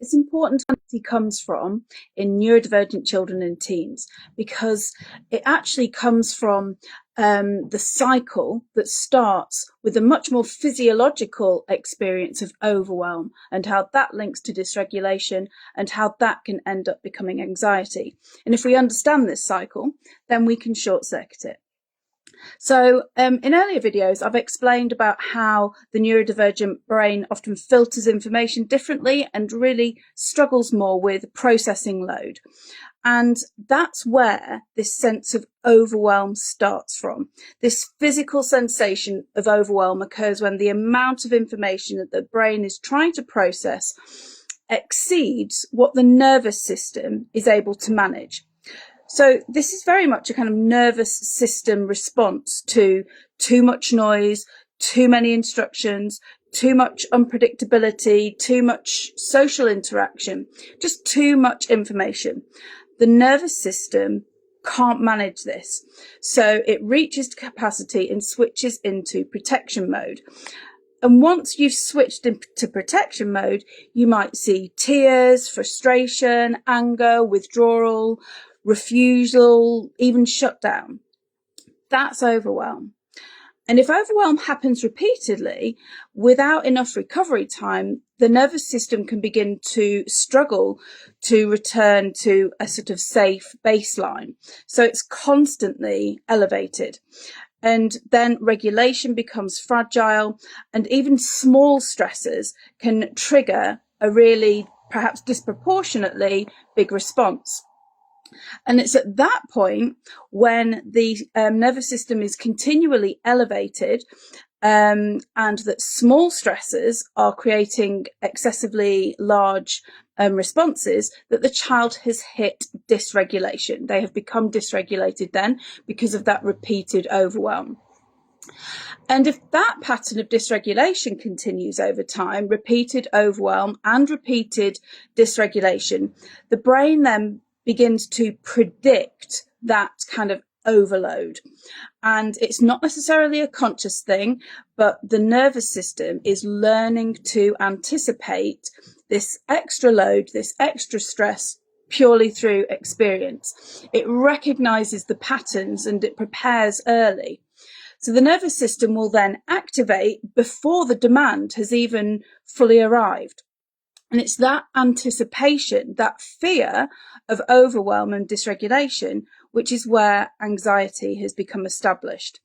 It's important it comes from in neurodivergent children and teens, because it actually comes from the cycle that starts with a much more physiological experience of overwhelm, and how that links to dysregulation, and how that can end up becoming anxiety. And if we understand this cycle, then we can short circuit it. So in earlier videos, I've explained about how the neurodivergent brain often filters information differently and really struggles more with processing load. And that's where this sense of overwhelm starts from. This physical sensation of overwhelm occurs when the amount of information that the brain is trying to process exceeds what the nervous system is able to manage. So this is very much a kind of nervous system response to too much noise, too many instructions, too much unpredictability, too much social interaction, just too much information. The nervous system can't manage this. So it reaches capacity and switches into protection mode. And once you've switched into protection mode, you might see tears, frustration, anger, withdrawal, refusal, even shutdown. That's overwhelm. And if overwhelm happens repeatedly without enough recovery time, the nervous system can begin to struggle to return to a sort of safe baseline. So it's constantly elevated. And then regulation becomes fragile, and even small stresses can trigger a really, perhaps disproportionately big response. And it's at that point when the nervous system is continually elevated, and that small stresses are creating excessively large responses, that the child has hit dysregulation. They have become dysregulated then because of that repeated overwhelm. And if that pattern of dysregulation continues over time, repeated overwhelm and repeated dysregulation, the brain then begins to predict that kind of overload. And it's not necessarily a conscious thing, but the nervous system is learning to anticipate this extra load, this extra stress, purely through experience. It recognizes the patterns and it prepares early. So the nervous system will then activate before the demand has even fully arrived. And it's that anticipation, that fear of overwhelm and dysregulation, which is where anxiety has become established.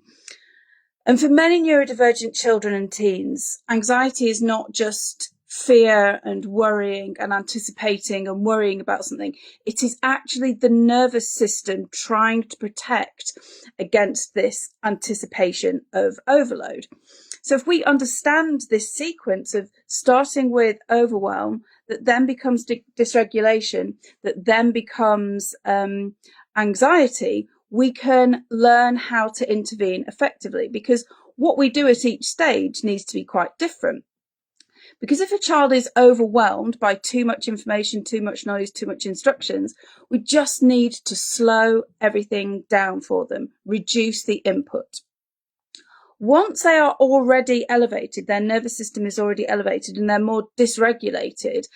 And for many neurodivergent children and teens, anxiety is not just fear and worrying and anticipating and worrying about something. It is actually the nervous system trying to protect against this anticipation of overload. So if we understand this sequence of starting with overwhelm, that then becomes dysregulation, that then becomes anxiety, we can learn how to intervene effectively, because what we do at each stage needs to be quite different. Because if a child is overwhelmed by too much information, too much noise, too much instructions, we just need to slow everything down for them, reduce the input. Once they are already elevated, their nervous system is already elevated and they're more dysregulated,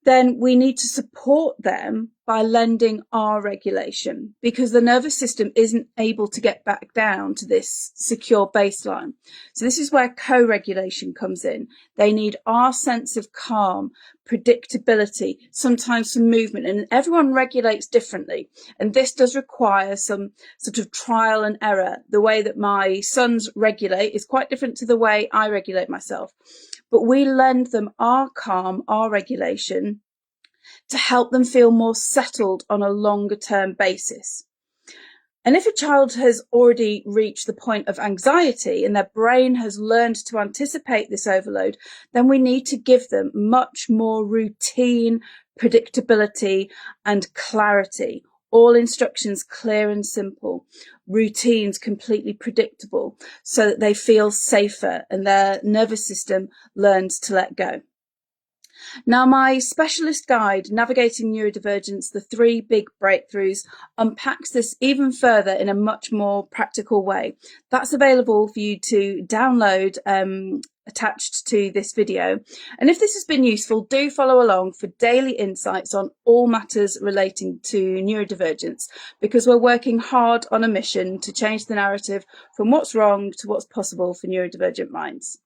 then we need to support them by lending our regulation, because the nervous system isn't able to get back down to this secure baseline. So this is where co-regulation comes in. They need our sense of calm, predictability, sometimes some movement, and everyone regulates differently. And this does require some sort of trial and error. The way that my sons regulate is quite different to the way I regulate myself. But we lend them our calm, our regulation, to help them feel more settled on a longer term basis. And if a child has already reached the point of anxiety and their brain has learned to anticipate this overload, then we need to give them much more routine, predictability, and clarity. All instructions clear and simple, routines completely predictable, so that they feel safer and their nervous system learns to let go. Now, my specialist guide, Navigating Neurodivergence, the 3 Big Breakthroughs, unpacks this even further in a much more practical way. That's available for you to download attached to this video. And if this has been useful, do follow along for daily insights on all matters relating to neurodivergence, because we're working hard on a mission to change the narrative from what's wrong to what's possible for neurodivergent minds.